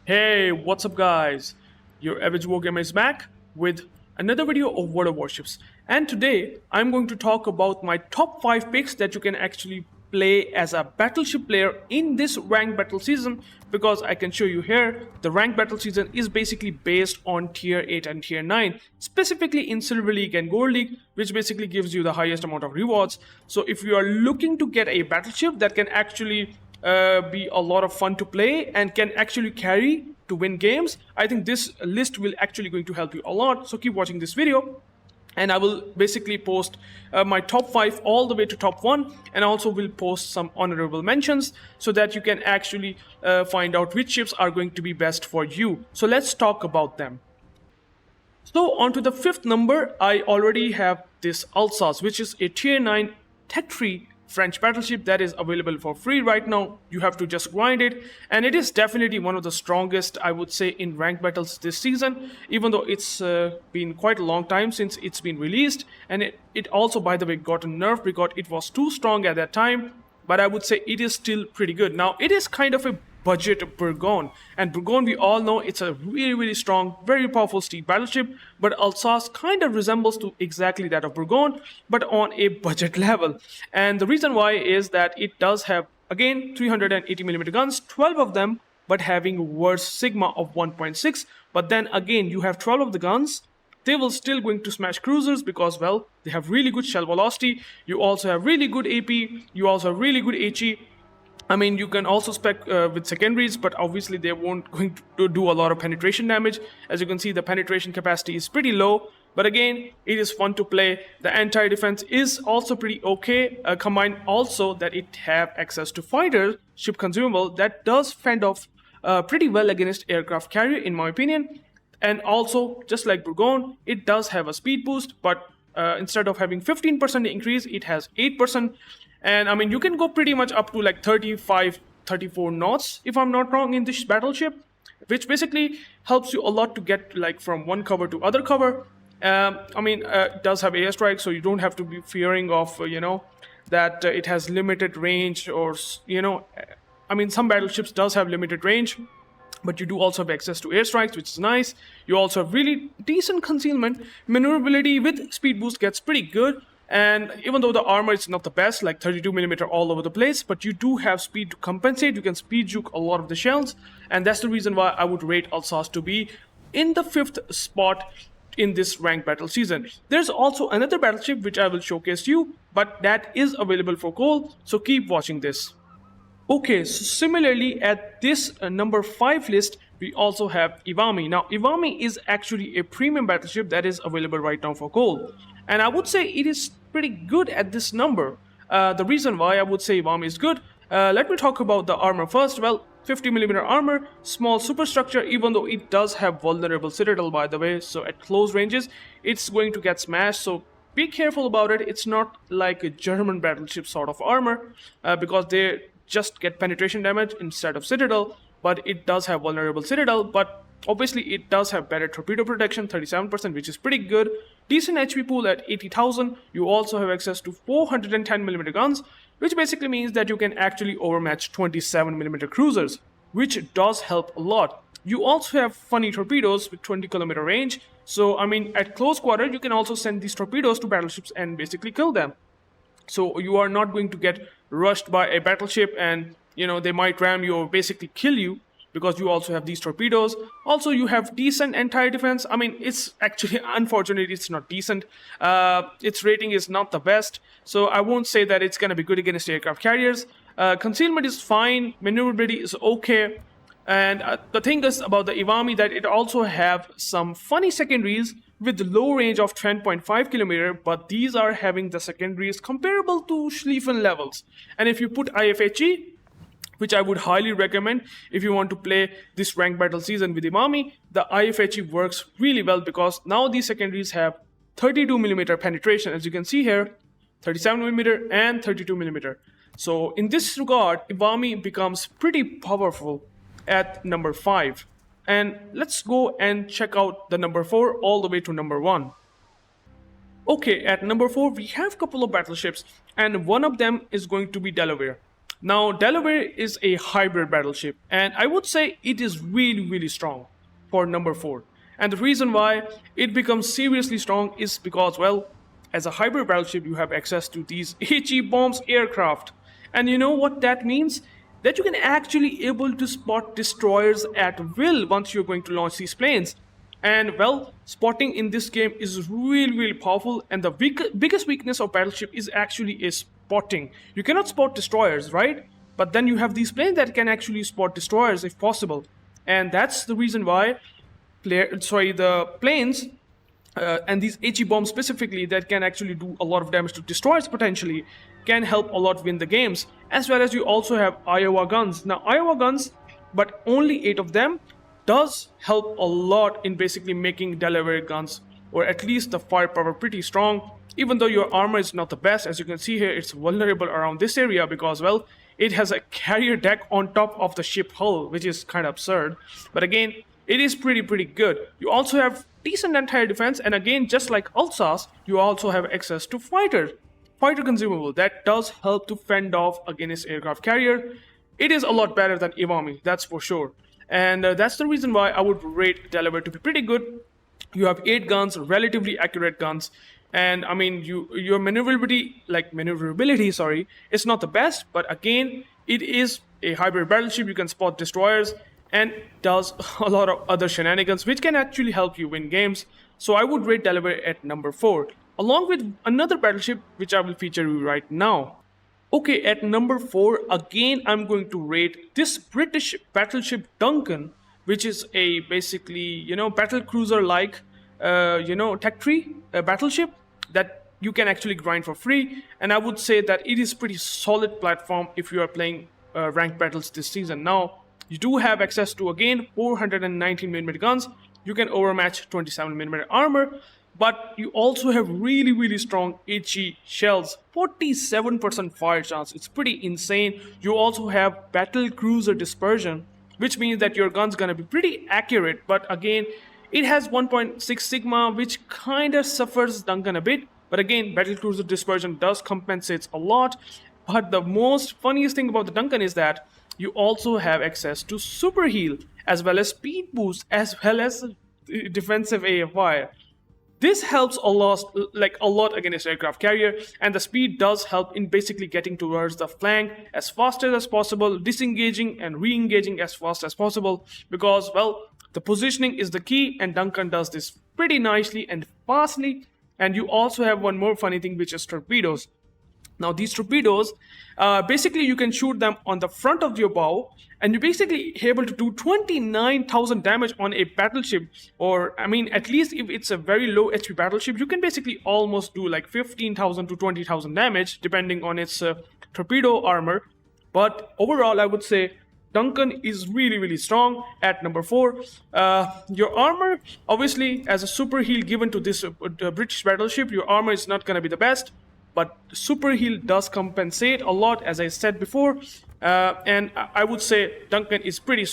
Hey, what's up guys? Your average wargamer is back with another video of World of Warships. And today I'm going to talk about my top 5 picks that you can actually play as a battleship player in this ranked battle season, because I can show you here the ranked battle season is basically based on tier 8 and tier 9, specifically in Silver League and Gold League, which basically gives you the highest amount of rewards. So if you are looking to get a battleship that can actually be a lot of fun to play and can actually carry to win games, I think this list will actually going to help you a lot. So keep watching this video and I will basically post my top 5 all the way to top 1, and also will post some honorable mentions so that you can actually find out which ships are going to be best for you. So let's talk about them. So on to the 5th number, I already have this Alsace, which is a tier 9 tech 3 French battleship that is available for free right now. You have to just grind it, and it is definitely one of the strongest, I would say, in ranked battles this season, even though it's been quite a long time since it's been released. And it also, by the way, got a nerf because it was too strong at that time, but I would say it is still pretty good. Now it is kind of a budget Bourgogne, and Bourgogne, we all know, it's a really strong, very powerful steam battleship, but Alsace kind of resembles to exactly that of Bourgogne, but on a budget level. And the reason why is that it does have, again, 380mm guns, 12 of them, but having worse sigma of 1.6. But then again, you have 12 of the guns, they will still going to smash cruisers because, well, they have really good shell velocity. You also have really good AP, you also have really good HE. I mean, you can also spec with secondaries, but obviously they won't going to do a lot of penetration damage. As you can see, the penetration capacity is pretty low, but again, it is fun to play. The anti-defense is also pretty okay, combined also that it have access to fighter ship consumable that does fend off pretty well against aircraft carrier, in my opinion. And also, just like Bourgogne, it does have a speed boost, but instead of having 15% increase, it has 8%. And I mean, you can go pretty much up to like 35, 34 knots, if I'm not wrong, in this battleship, which basically helps you a lot to get like from one cover to other cover. I mean, it does have airstrike, so you don't have to be fearing of, that it has limited range, or, I mean, some battleships does have limited range, but you do also have access to airstrikes, which is nice. You also have really decent concealment. Maneuverability with speed boost gets pretty good. And even though the armor is not the best, like 32mm all over the place, but you do have speed to compensate. You can speed juke a lot of the shells, and that's the reason why I would rate Alsace to be in the 5th spot in this ranked battle season. There's also another battleship which I will showcase you, but that is available for gold, so keep watching this. Okay, so similarly at this number 5 list, we also have Iwami. Now, Iwami is actually a premium battleship that is available right now for gold. And I would say it is pretty good at this number. The reason why I would say Iwami is good, let me talk about the armor first. Well, 50mm armor, small superstructure, even though it does have vulnerable citadel, by the way. So at close ranges, it's going to get smashed. So be careful about it. It's not like a German battleship sort of armor, because they just get penetration damage instead of citadel, but it does have vulnerable citadel. But obviously it does have better torpedo protection, 37%, which is pretty good. Decent HP pool at 80,000. You also have access to 410mm guns, which basically means that you can actually overmatch 27mm cruisers, which does help a lot. You also have funny torpedoes with 20km range. So I mean, at close quarter, you can also send these torpedoes to battleships and basically kill them. So you are not going to get rushed by a battleship and, they might ram you or basically kill you, because you also have these torpedoes. Also, you have decent anti-defense. I mean, it's actually, unfortunately, it's not decent. Its rating is not the best, so I won't say that it's going to be good against aircraft carriers. Concealment is fine. Maneuverability is okay. And the thing is about the Iwami that it also have some funny secondaries with low range of 10.5km, but these are having the secondaries comparable to Schlieffen levels. And if you put IFHE, which I would highly recommend if you want to play this ranked battle season with Iwami, the IFHE works really well, because now these secondaries have 32mm penetration, as you can see here, 37mm and 32mm. So in this regard, Iwami becomes pretty powerful at number 5. And let's go and check out the number 4 all the way to number 1. Okay, at number 4 we have a couple of battleships, and one of them is going to be Delaware. Now, Delaware is a hybrid battleship, and I would say it is really, really strong for number 4. And the reason why it becomes seriously strong is because, well, as a hybrid battleship, you have access to these HE bombs aircraft. And you know what that means? That you can actually able to spot destroyers at will once you're going to launch these planes. And well, spotting in this game is really, really powerful. And the biggest weakness of Battleship is actually a spotting. You cannot spot destroyers, right? But then you have these planes that can actually spot destroyers if possible. And that's the reason why the planes and these HE bombs specifically that can actually do a lot of damage to destroyers potentially can help a lot win the games. As well as you also have Iowa guns. Now Iowa guns, but only 8 of them, does help a lot in basically making Delaware guns, or at least the firepower, pretty strong. Even though your armor is not the best, as you can see here, it's vulnerable around this area because, well, it has a carrier deck on top of the ship hull, which is kind of absurd. But again, it is pretty good. You also have decent anti-air defense, and again, just like Alsace, you also have access to fighter consumable that does help to fend off against aircraft carrier. It is a lot better than Iwami, that's for sure. And that's the reason why I would rate Delaware to be pretty good. You have 8 guns, relatively accurate guns, and I mean your maneuverability, sorry, is not the best, but again, it is a hybrid battleship. You can spot destroyers and does a lot of other shenanigans which can actually help you win games. So I would rate Delaware at number 4, along with another battleship which I will feature you right now. Okay, at number 4, again, I'm going to rate this British battleship Duncan, which is a basically, battle cruiser-like, tech tree battleship that you can actually grind for free. And I would say that it is pretty solid platform if you are playing ranked battles this season. Now, you do have access to, again, 419mm guns. You can overmatch 27mm armor. But you also have really strong HE shells, 47% fire chance. It's pretty insane. You also have battle cruiser dispersion, which means that your gun's gonna be pretty accurate. But again, it has 1.6 sigma, which kind of suffers Duncan a bit. But again, battle cruiser dispersion does compensate a lot. But the most funniest thing about the Duncan is that you also have access to super heal, as well as speed boost, as well as defensive AFI. This helps a lot against aircraft carrier, and the speed does help in basically getting towards the flank as fast as possible, disengaging and re-engaging as fast as possible, because, well, the positioning is the key, and Duncan does this pretty nicely and fastly. And you also have one more funny thing, which is torpedoes. Now these torpedoes, basically you can shoot them on the front of your bow, and you're basically able to do 29,000 damage on a battleship, or I mean, at least if it's a very low HP battleship, you can basically almost do like 15,000 to 20,000 damage depending on its torpedo armor. But overall, I would say Duncan is really strong at number 4. Your armor, obviously, as a super heal given to this British battleship, your armor is not going to be the best. But super heal does compensate a lot, as I said before, and I would say Duncan is pretty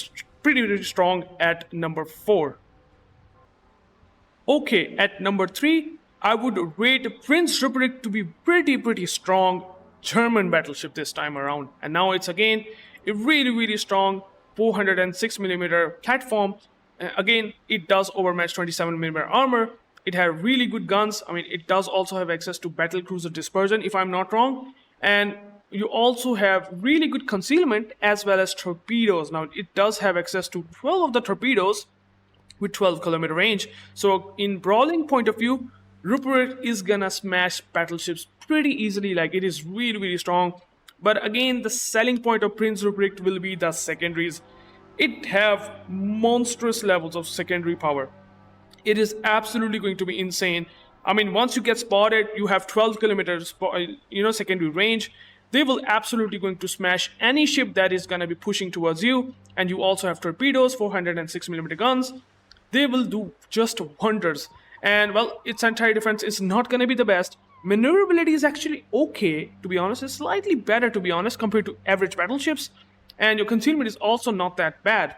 strong at number 4. Okay, at number 3, I would rate Prince Rupert to be pretty strong German battleship this time around. And now it's again a really strong 406mm platform. Again, it does overmatch 27mm armor. It has really good guns. I mean, it does also have access to battle cruiser dispersion, if I'm not wrong. And you also have really good concealment as well as torpedoes. Now, it does have access to 12 of the torpedoes with 12km range. So, in brawling point of view, Rupert is gonna smash battleships pretty easily. Like, it is really strong. But again, the selling point of Prince Rupert will be the secondaries. It have monstrous levels of secondary power. It is absolutely going to be insane. I mean, once you get spotted, you have 12 kilometers, secondary range. They will absolutely going to smash any ship that is going to be pushing towards you. And you also have torpedoes, 406mm guns. They will do just wonders. And, well, its anti-defense is not going to be the best. Maneuverability is actually okay, to be honest. It's slightly better, to be honest, compared to average battleships. And your concealment is also not that bad.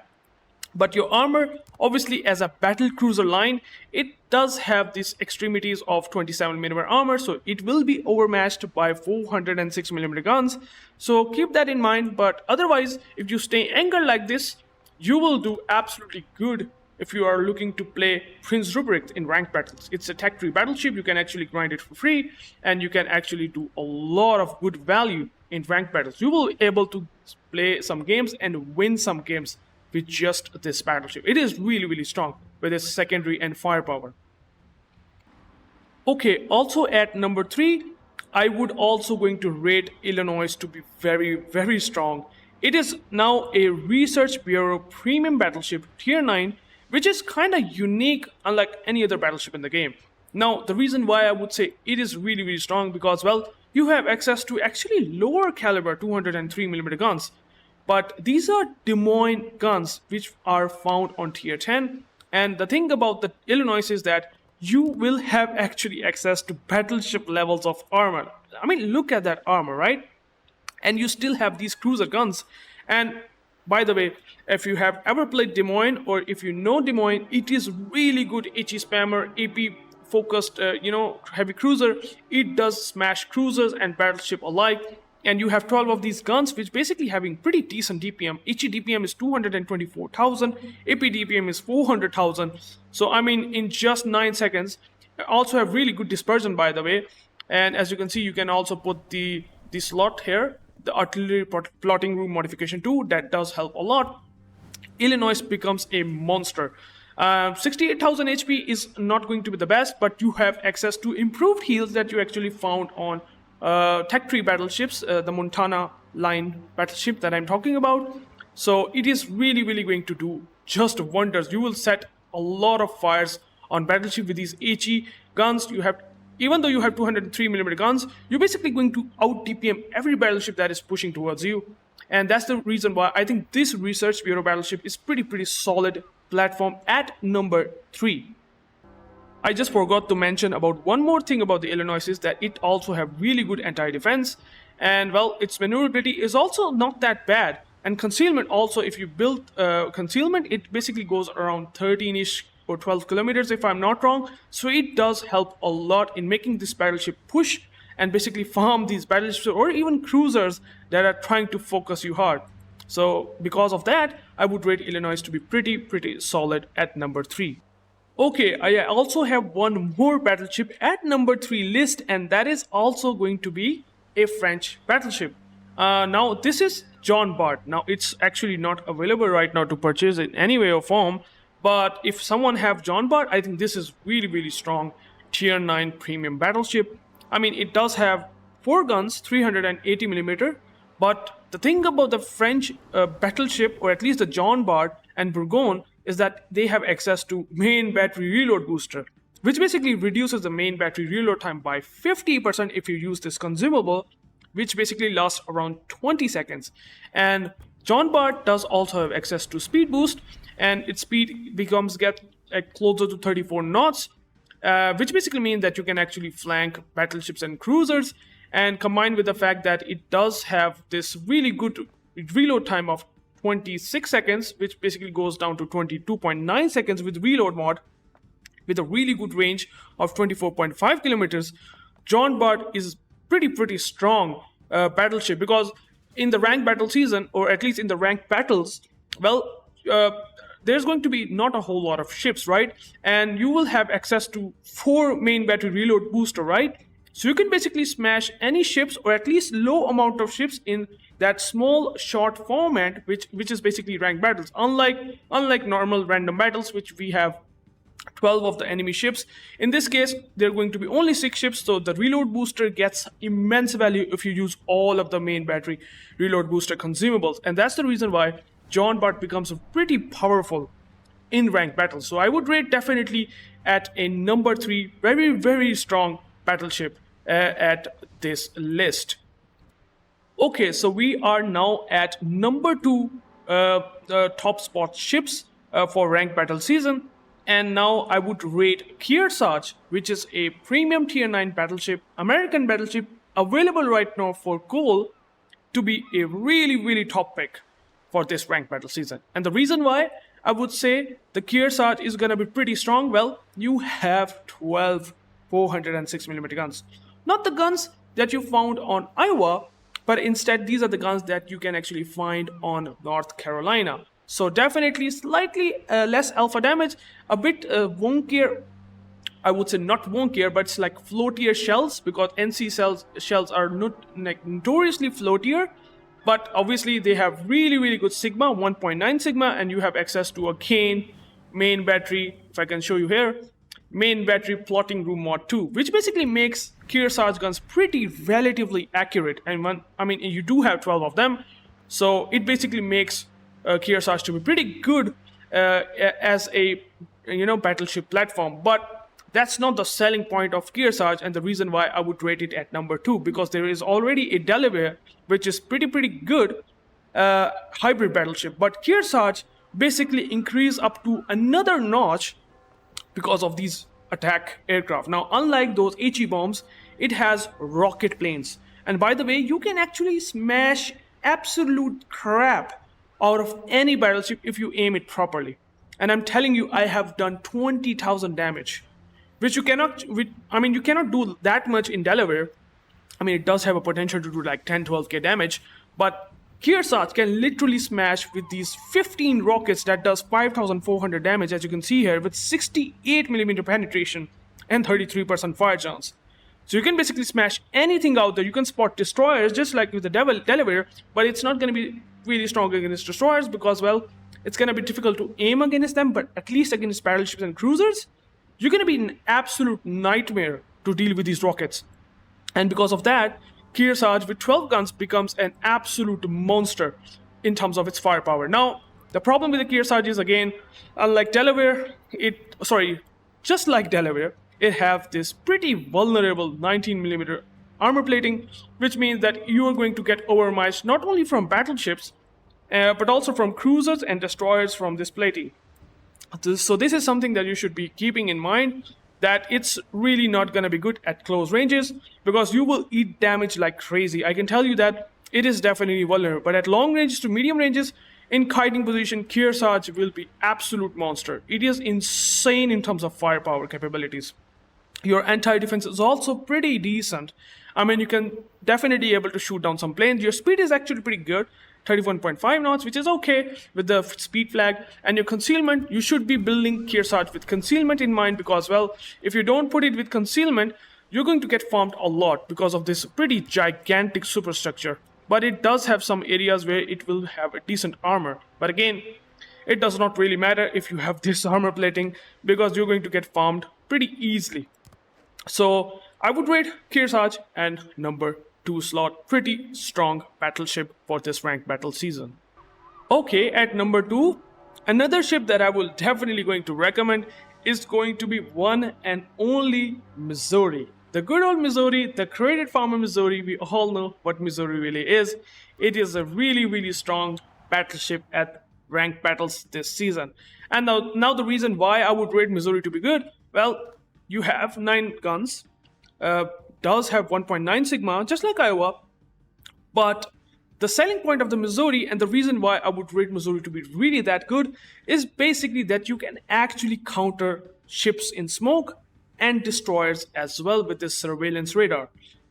But your armor, obviously, as a battle cruiser line, it does have these extremities of 27mm armor, so it will be overmatched by 406mm guns. So keep that in mind. But otherwise, if you stay anchored like this, you will do absolutely good if you are looking to play Prince Rupert in ranked battles. It's a tech-free battleship. You can actually grind it for free, and you can actually do a lot of good value in ranked battles. You will be able to play some games and win some games with just this battleship. It is really, really strong with its secondary and firepower. Okay, also at number 3, I would also going to rate Illinois to be very, very strong. It is now a Research Bureau premium battleship tier 9, which is kind of unique unlike any other battleship in the game. Now, the reason why I would say it is really, really strong because, well, you have access to actually lower caliber 203mm guns. But these are Des Moines guns which are found on tier 10. And the thing about the Illinois is that you will have actually access to battleship levels of armor. I mean, look at that armor, right? And you still have these cruiser guns. And by the way, if you have ever played Des Moines or if you know Des Moines, it is really good HE spammer, AP focused, heavy cruiser. It does smash cruisers and battleship alike. And you have 12 of these guns, which basically having pretty decent DPM. HE DPM is 224,000, AP DPM is 400,000. So I mean, in just 9 seconds, also have really good dispersion, by the way. And as you can see, you can also put the slot here, the artillery plotting room modification too. That does help a lot. Illinois becomes a monster. 68,000 HP is not going to be the best, but you have access to improved heals that you actually found on tech-free battleships, the Montana line battleship that I'm talking about. So it is really, really going to do just wonders. You will set a lot of fires on battleship with these HE guns. You have, even though you have 203mm guns, you're basically going to out DPM every battleship that is pushing towards you. And that's the reason why I think this Research Bureau battleship is pretty solid platform at number 3. I just forgot to mention about one more thing about the Illinois is that it also have really good anti-defense, and well, its maneuverability is also not that bad. And concealment also, if you build concealment, it basically goes around 13ish or 12 kilometers if I'm not wrong. So it does help a lot in making this battleship push and basically farm these battleships or even cruisers that are trying to focus you hard. So because of that, I would rate Illinois to be pretty solid at number 3. Okay, I also have one more battleship at number 3 list, and that is also going to be a French battleship. Now, this is John Bart. Now, it's actually not available right now to purchase in any way or form, but if someone have John Bart, I think this is really strong tier 9 premium battleship. I mean, it does have 4 guns, 380mm, but the thing about the French battleship, or at least the John Bart and Bourgogne, is that they have access to main battery reload booster, which basically reduces the main battery reload time by 50% if you use this consumable, which basically lasts around 20 seconds. And John Bart does also have access to speed boost, and its speed get closer to 34 knots, which basically means that you can actually flank battleships and cruisers, and combined with the fact that it does have this really good reload time of 26 seconds, which basically goes down to 22.9 seconds with reload mod, with a really good range of 24.5 kilometers. John Bart is pretty strong battleship, because in the ranked battle season, or at least in the ranked battles, well, there's going to be not a whole lot of ships, right? And you will have access to 4 main battery reload booster, right? So you can basically smash any ships, or at least low amount of ships, in that small short format, which is basically ranked battles. Unlike normal random battles, which we have 12 of the enemy ships. In this case, there are going to be only 6 ships, so the reload booster gets immense value if you use all of the main battery reload booster consumables. And that's the reason why John Bart becomes pretty powerful in ranked battles. So I would rate definitely at a number 3, very strong battleship at this list. Okay, so we are now at number 2 the top spot ships for ranked battle season. And now I would rate Kearsarge, which is a premium tier 9 battleship, American battleship, available right now for gold, to be a really top pick for this ranked battle season. And the reason why, I would say the Kearsarge is going to be pretty strong. Well, you have 12 406mm guns. Not the guns that you found on Iowa, but instead these are the guns that you can actually find on North Carolina. So definitely slightly less alpha damage, a bit wonkier. I would say not wonkier, but it's like floatier shells, because NC shells are notoriously floatier. But obviously they have really good Sigma, 1.9 Sigma, and you have access to a Kane main battery, if I can show you here, main battery plotting room mod 2, which basically makes Kearsarge guns pretty relatively accurate. And you do have 12 of them, so it basically makes Kearsarge to be pretty good as a battleship platform. But that's not the selling point of Kearsarge, and the reason why I would rate it at number 2, because there is already a Delaware which is pretty good hybrid battleship. But Kearsarge basically increase up to another notch because of these attack aircraft. Now, unlike those HE bombs, it has rocket planes. And by the way, you can actually smash absolute crap out of any battleship if you aim it properly. And I'm telling you, I have done 20,000 damage, which you cannot do that much in Delaware. I mean, it does have a potential to do like 10-12k damage, but Kearsarge can literally smash with these 15 rockets that does 5,400 damage, as you can see here, with 68mm penetration and 33% fire chance. So you can basically smash anything out there. You can spot destroyers just like with the Delaware, but it's not going to be really strong against destroyers because, well, it's going to be difficult to aim against them, but at least against battleships and cruisers, you're going to be an absolute nightmare to deal with these rockets. And because of that, Kearsarge with 12 guns becomes an absolute monster in terms of its firepower. Now, the problem with the Kearsarge is, again, just like Delaware, it have this pretty vulnerable 19mm armor plating, which means that you are going to get overmatched not only from battleships, but also from cruisers and destroyers from this plating. So this is something that you should be keeping in mind, that it's really not going to be good at close ranges, because you will eat damage like crazy. I can tell you that it is definitely vulnerable, but at long ranges to medium ranges, in kiting position, Kearsarge will be absolute monster. It is insane in terms of firepower capabilities. Your anti-defense is also pretty decent. I mean, you can definitely be able to shoot down some planes. Your speed is actually pretty good, 31.5 knots, which is okay with the speed flag. And your concealment, you should be building Kearsarge with concealment in mind, because, well, if you don't put it with concealment, you're going to get farmed a lot because of this pretty gigantic superstructure. But it does have some areas where it will have a decent armor. But again, it does not really matter if you have this armor plating, because you're going to get farmed pretty easily. So I would rate Kearsarge and number 2 slot, pretty strong battleship for this ranked battle season. Okay, at number 2, another ship that I will definitely going to recommend is going to be one and only Missouri. The good old Missouri, the created farmer Missouri. We all know what Missouri really is. It is a really strong battleship at ranked battles this season. And now the reason why I would rate Missouri to be good, well, you have 9 guns, does have 1.9 Sigma, just like Iowa, but the selling point of the Missouri, and the reason why I would rate Missouri to be really that good, is basically that you can actually counter ships in smoke and destroyers as well with this surveillance radar,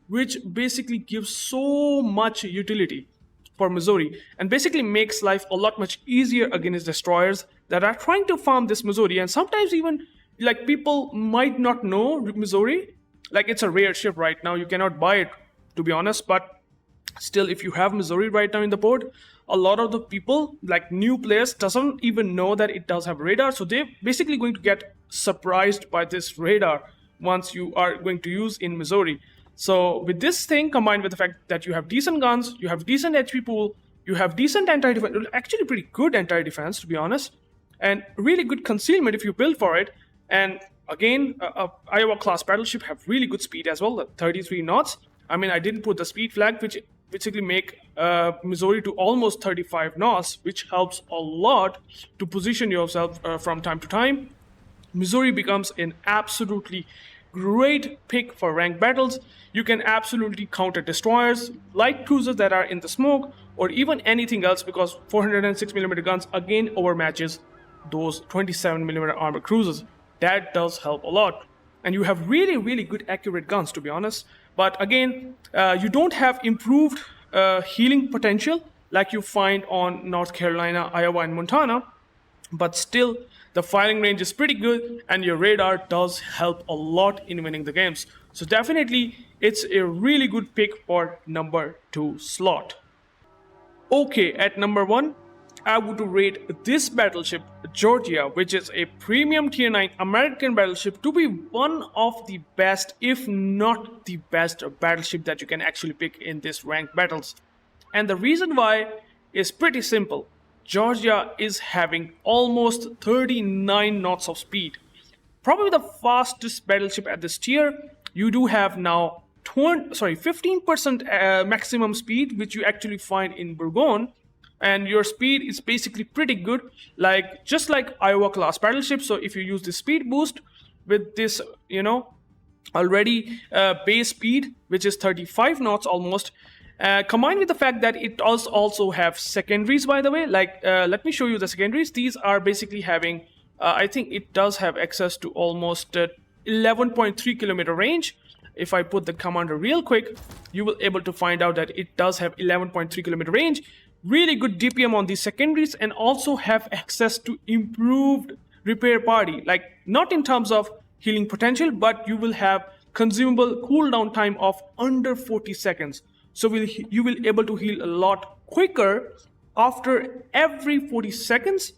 which basically gives so much utility for Missouri and basically makes life a lot much easier against destroyers that are trying to farm this Missouri. And sometimes even like people might not know Missouri, like it's a rare ship right now, you cannot buy it, to be honest, but still, if you have Missouri right now in the board, a lot of the people, like new players, doesn't even know that it does have radar, so they're basically going to get surprised by this radar once you are going to use in Missouri. So with this thing, combined with the fact that you have decent guns, you have decent HP pool, you have decent anti-defense, actually pretty good anti-defense, to be honest, and really good concealment if you build for it. And again, Iowa class battleship have really good speed as well, 33 knots. I mean, I didn't put the speed flag, which basically make Missouri to almost 35 knots, which helps a lot to position yourself from time to time. Missouri becomes an absolutely great pick for ranked battles. You can absolutely counter destroyers, light cruisers that are in the smoke, or even anything else, because 406mm guns again overmatches those 27mm armor cruisers. That does help a lot. And you have really good accurate guns, to be honest. But again, you don't have improved healing potential like you find on North Carolina, Iowa, and Montana. But still, the firing range is pretty good, and your radar does help a lot in winning the games. So definitely, it's a really good pick for number 2 slot. Okay, at number 1, I would rate this battleship, Georgia, which is a premium tier 9 American battleship, to be one of the best, if not the best, battleship that you can actually pick in this ranked battles. And the reason why is pretty simple. Georgia is having almost 39 knots of speed. Probably the fastest battleship at this tier. You do have now 15% maximum speed, which you actually find in Bourgogne, and your speed is basically pretty good, just like Iowa class battleship. So if you use the speed boost with this, already base speed, which is 35 knots almost, combined with the fact that it does also have secondaries, by the way. Let me show you the secondaries. These are basically having, I think it does have access to almost 11.3 kilometer range. If I put the commander real quick, you will able to find out that it does have 11.3 kilometer range. Really good DPM on these secondaries, and also have access to improved repair party. Not in terms of healing potential, but you will have consumable cooldown time of under 40 seconds. So you will able to heal a lot quicker after every 40 seconds.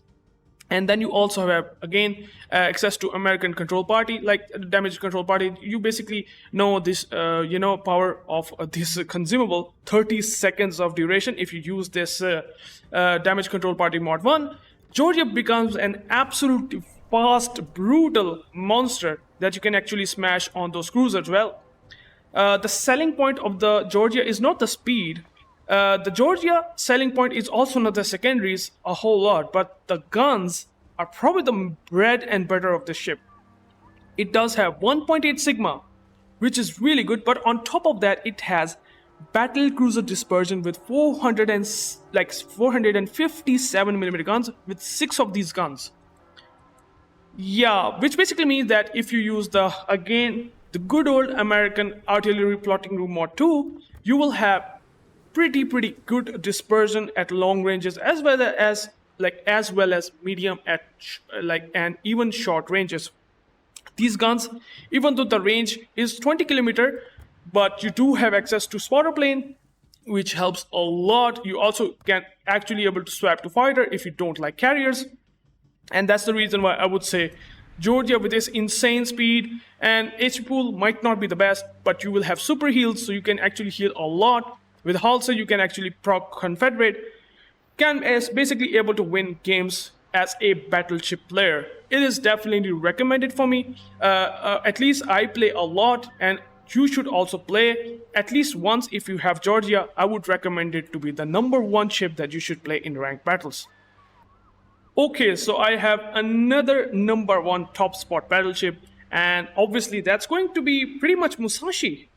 And then you also have, again, access to American control party, like damage control party. You basically know this, power of this consumable, 30 seconds of duration. If you use this damage control party mod 1, Georgia becomes an absolutely fast, brutal monster that you can actually smash on those cruisers. Well, the selling point of the Georgia is not the speed. The Georgia selling point is also not the secondaries a whole lot, but the guns are probably the bread and butter of the ship. It does have 1.8 Sigma, which is really good, but on top of that, it has battle cruiser dispersion with 457mm guns with 6 of these guns. Yeah, which basically means that if you use the good old American artillery plotting room mod 2, you will have pretty good dispersion at long ranges, as well as medium at and even short ranges. These guns, even though the range is 20 kilometer, but you do have access to spotter plane, which helps a lot. You also can actually able to swap to fighter if you don't like carriers. And that's the reason why I would say Georgia, with this insane speed and HP pool, might not be the best, but you will have super heals, so you can actually heal a lot. With Halsa, you can actually proc Confederate, is basically able to win games as a battleship player. It is definitely recommended for me. At least I play a lot, and you should also play at least once. If you have Georgia, I would recommend it to be the number 1 ship that you should play in ranked battles. Okay, so I have another number 1 top spot battleship, and obviously that's going to be pretty much Musashi.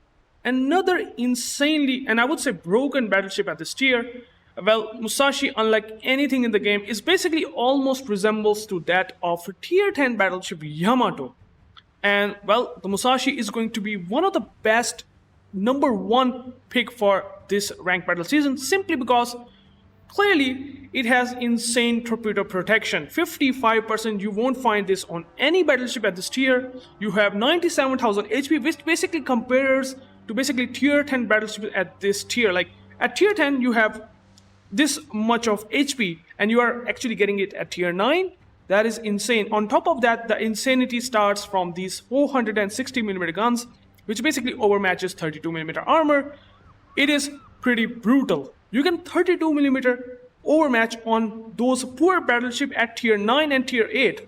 Another insanely, and I would say, broken battleship at this tier. Well, Musashi, unlike anything in the game, is basically almost resembles to that of tier 10 battleship Yamato. And well, the Musashi is going to be one of the best number 1 pick for this ranked battle season, simply because clearly it has insane torpedo protection. 55%, you won't find this on any battleship at this tier. You have 97,000 HP, which basically compares to basically tier 10 battleship at this tier. At tier 10, you have this much of HP, and you are actually getting it at tier 9. That is insane. On top of that, the insanity starts from these 460mm guns, which basically overmatches 32mm armor. It is pretty brutal. You can 32mm overmatch on those poor battleship at tier 9 and tier 8.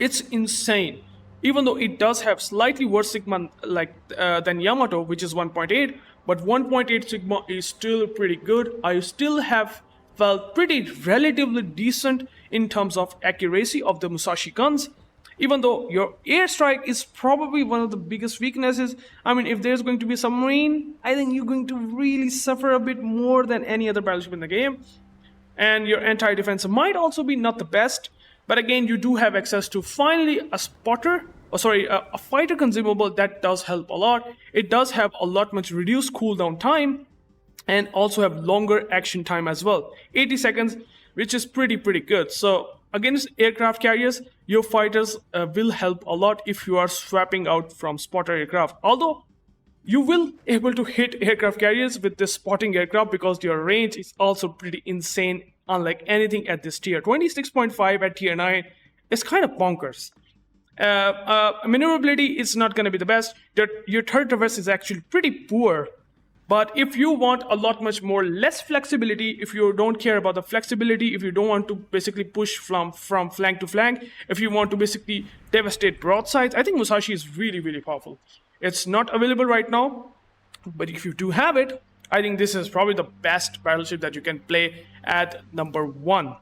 It's insane. Even though it does have slightly worse Sigma than Yamato, which is 1.8, but 1.8 Sigma is still pretty good. I still have felt pretty relatively decent in terms of accuracy of the Musashi guns. Even though your airstrike is probably one of the biggest weaknesses. I mean, if there's going to be a submarine, I think you're going to really suffer a bit more than any other battleship in the game. And your anti-defense might also be not the best. But again, you do have access to finally a spotter, a fighter consumable that does help a lot. It does have a lot much reduced cooldown time and also have longer action time as well. 80 seconds, which is pretty good. So against aircraft carriers, your fighters will help a lot if you are swapping out from spotter aircraft. Although you will able to hit aircraft carriers with this spotting aircraft because your range is also pretty insane, unlike anything at this tier. 26.5 at tier 9 is kind of bonkers. Maneuverability is not going to be the best. Your third traverse is actually pretty poor. But if you want a lot much more less flexibility, if you don't care about the flexibility, if you don't want to basically push from flank to flank, if you want to basically devastate broadsides, I think Musashi is really powerful. It's not available right now, but if you do have it, I think this is probably the best battleship that you can play at number 1.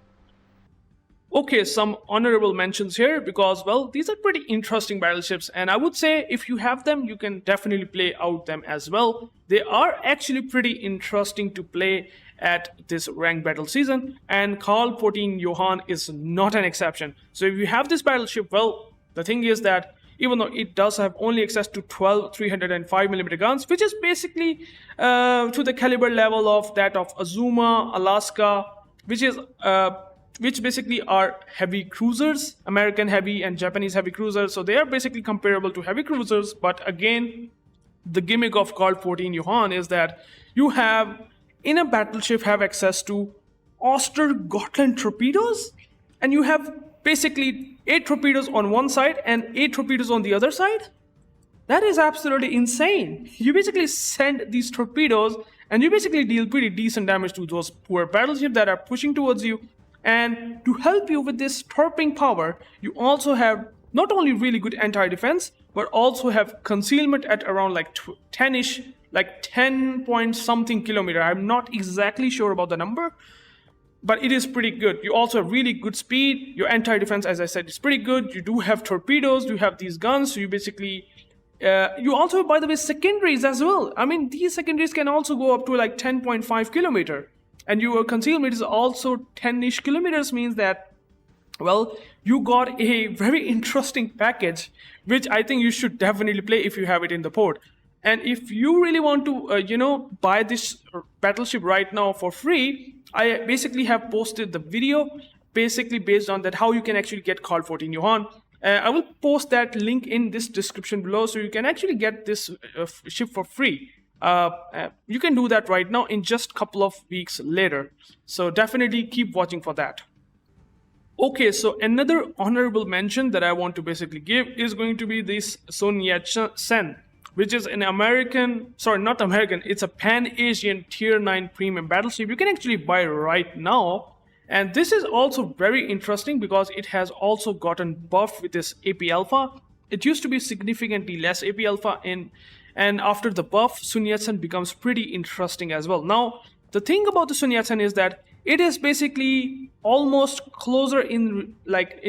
Okay, some honorable mentions here because, well, these are pretty interesting battleships, and I would say if you have them, you can definitely play out them as well. They are actually pretty interesting to play at this ranked battle season, and Carl 14 Johann is not an exception. So if you have this battleship, well, the thing is that even though it does have only access to 12 305mm guns, which is basically to the caliber level of that of Azuma, Alaska, which basically are heavy cruisers, American heavy and Japanese heavy cruisers. So they are basically comparable to heavy cruisers. But again, the gimmick of Carl 14 Johann is that you have, in a battleship, have access to Ostergotland torpedoes, and you have basically 8 torpedoes on one side and 8 torpedoes on the other side. That is absolutely insane. You basically send these torpedoes and you basically deal pretty decent damage to those poor battleships that are pushing towards you. And to help you with this torping power, you also have not only really good anti-defense, but also have concealment at around like 10-ish, like 10 point something kilometer. I'm not exactly sure about the number, but it is pretty good. You also have really good speed. Your anti-defense, as I said, is pretty good. You do have torpedoes, you have these guns, so you basically... you also have, by the way, secondaries as well. I mean, these secondaries can also go up to like 10.5 kilometer. And your concealment is also 10-ish kilometers, means that, well, you got a very interesting package, which I think you should definitely play if you have it in the port. And if you really want to, buy this battleship right now for free, I basically have posted the video, basically based on that, how you can actually get Carl 14 Johann. I will post that link in this description below, so you can actually get this ship for free. You can do that right now in just a couple of weeks later. So definitely keep watching for that. Okay, so another honorable mention that I want to basically give is going to be this Sun Yat-sen, which is an it's a Pan-Asian Tier 9 premium battleship. You can actually buy right now. And this is also very interesting because it has also gotten buffed with this AP Alpha. It used to be significantly less AP Alpha and after the buff, Sun Yat-sen becomes pretty interesting as well. Now, the thing about the Sun Yat-sen is that it is basically almost closer in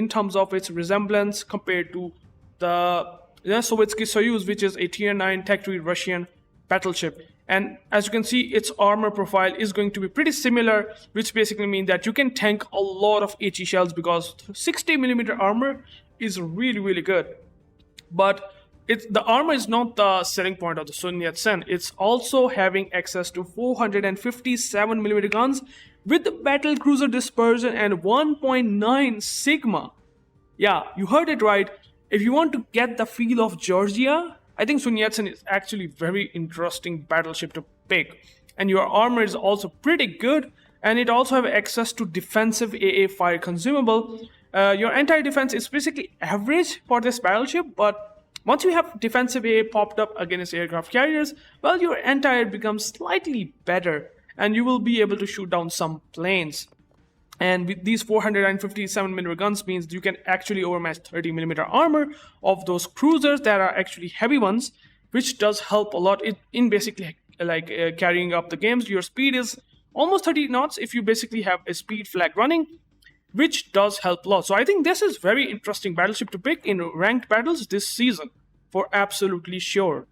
terms of its resemblance compared to the Sovietsky Soyuz, which is a Tier 9 Tech 3 Russian battleship. And as you can see, its armor profile is going to be pretty similar, which basically means that you can tank a lot of HE shells because 60mm armor is really good. But the armor is not the selling point of the Sun Yat-sen. It's also having access to 457mm guns with the battle cruiser dispersion and 1.9 Sigma. Yeah, you heard it right. If you want to get the feel of Georgia, I think Sun Yat-sen is actually very interesting battleship to pick. And your armor is also pretty good, and it also have access to defensive AA fire consumable. Your anti-defense is basically average for this battleship, but once you have defensive AA popped up against aircraft carriers, well, your anti-air becomes slightly better, and you will be able to shoot down some planes. And with these 457mm guns means you can actually overmatch 30mm armor of those cruisers that are actually heavy ones, which does help a lot in basically carrying up the games. Your speed is almost 30 knots if you basically have a speed flag running, which does help a lot. So I think this is very interesting battleship to pick in ranked battles this season, for absolutely sure.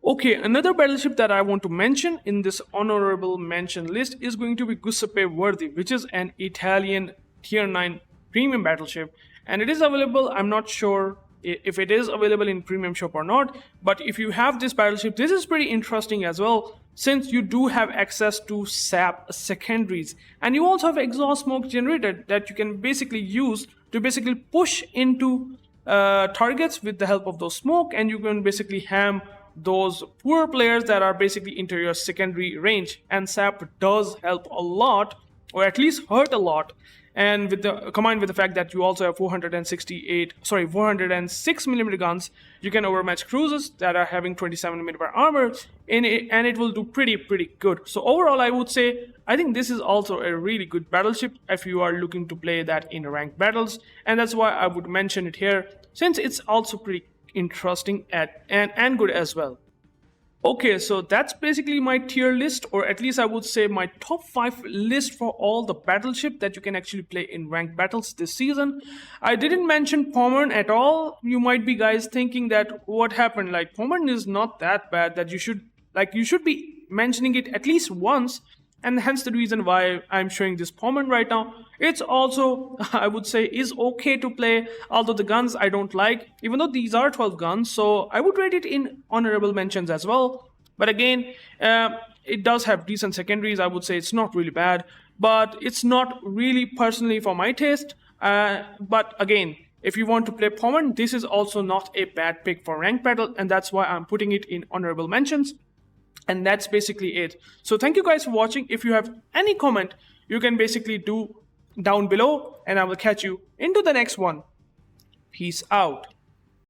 Okay, another battleship that I want to mention in this honorable mention list is going to be Giuseppe Verdi, which is an Italian Tier 9 premium battleship, and it is available. I'm not sure if it is available in premium shop or not, but if you have this battleship, this is pretty interesting as well, since you do have access to sap secondaries, and you also have exhaust smoke generator that you can basically use to basically push into targets with the help of those smoke, and you can basically ham those poor players that are basically into your secondary range. And sap does help a lot, or at least hurt a lot. And with the combined with the fact that you also have 406 millimeter guns, you can overmatch cruisers that are having 27 millimeter armor in it, and it will do pretty good. So overall, I would say I think this is also a really good battleship if you are looking to play that in ranked battles, and that's why I would mention it here, since it's also pretty interesting and good as well. Okay, so that's basically my tier list, or at least I would say my top 5 list for all the battleship that you can actually play in ranked battles this season. I didn't mention Pommern at all. You might be guys thinking that what happened, like Pommern is not that bad that you should be mentioning it at least once, and hence the reason why I'm showing this Pommern right now. It's also, I would say, is okay to play, although the guns I don't like, even though these are 12 guns, so I would rate it in honorable mentions as well. But again, it does have decent secondaries. I would say it's not really bad, but it's not really personally for my taste. But again, if you want to play Pommern, this is also not a bad pick for ranked battle, and that's why I'm putting it in honorable mentions. And that's basically it. So thank you guys for watching. If you have any comment, you can basically do down below, and I will catch you into the next one. Peace out.